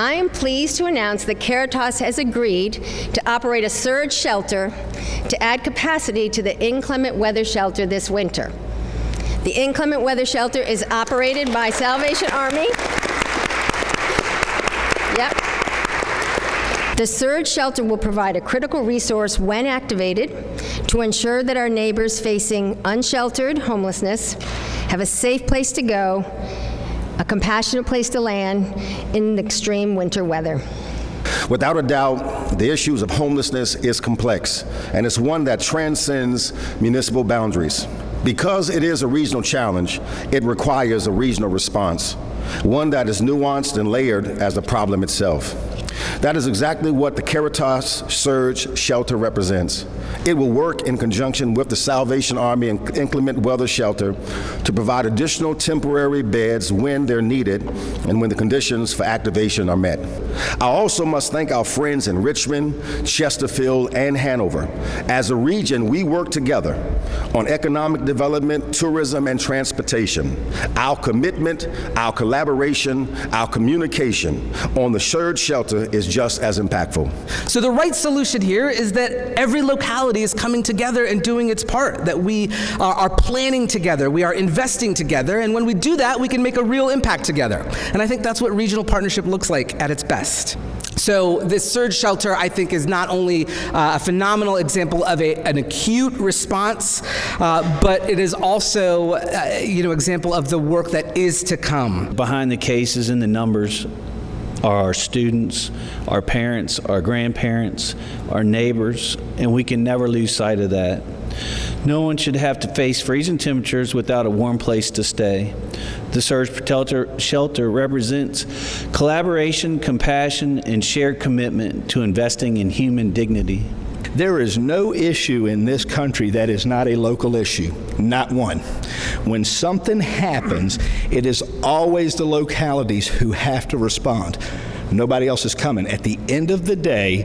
I am pleased to announce that CARITAS has agreed to operate a surge shelter to add capacity to the Inclement Weather Shelter this winter. The Inclement Weather Shelter is operated by Salvation Army. Yep. The surge shelter will provide a critical resource when activated to ensure that our neighbors facing unsheltered homelessness have a safe place to go, a compassionate place to land in extreme winter weather. Without a doubt, the issues of homelessness is complex, and it's one that transcends municipal boundaries. Because it is a regional challenge, it requires a regional response, one that is nuanced and layered as the problem itself. That is exactly what the CARITAS Surge Shelter represents. It will work in conjunction with the Salvation Army and Inclement Weather Shelter to provide additional temporary beds when they're needed and when the conditions for activation are met. I also must thank our friends in Richmond, Chesterfield, and Hanover. As a region, we work together on economic development, tourism, and transportation. Our commitment, our collaboration, our communication on the Surge Shelter is just as impactful. So the right solution here is that every locality is coming together and doing its part, that we are planning together, we are investing together, and when we do that, we can make a real impact together. And I think that's what regional partnership looks like at its best. So this surge shelter, I think, is not only a phenomenal example of an acute response, but it is also, example of the work that is to come. Behind the cases and the numbers are our students, our parents, our grandparents, our neighbors, and we can never lose sight of that. No one should have to face freezing temperatures without a warm place to stay. The Surge Shelter represents collaboration, compassion, and shared commitment to investing in human dignity. There is no issue in this country that is not a local issue, not one. When something happens, it is always the localities who have to respond. Nobody else is coming. At the end of the day,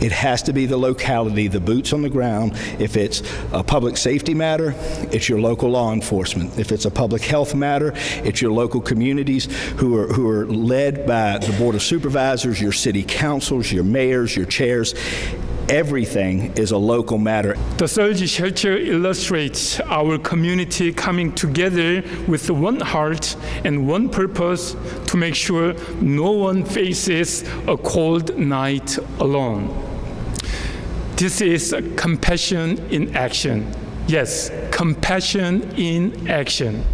it has to be the locality, the boots on the ground. If it's a public safety matter, it's your local law enforcement. If it's a public health matter, it's your local communities who are led by the Board of Supervisors, your city councils, your mayors, your chairs. Everything is a local matter. The Surge Shelter illustrates our community coming together with one heart and one purpose to make sure no one faces a cold night alone. This is compassion in action. Yes, compassion in action.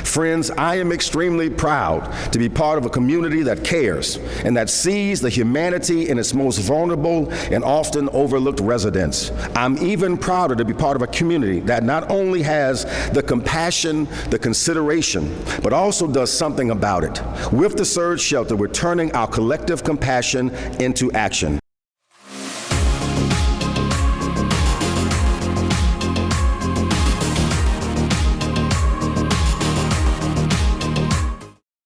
Friends, I am extremely proud to be part of a community that cares and that sees the humanity in its most vulnerable and often overlooked residents. I'm even prouder to be part of a community that not only has the compassion, the consideration, but also does something about it. With the Surge Shelter, we're turning our collective compassion into action.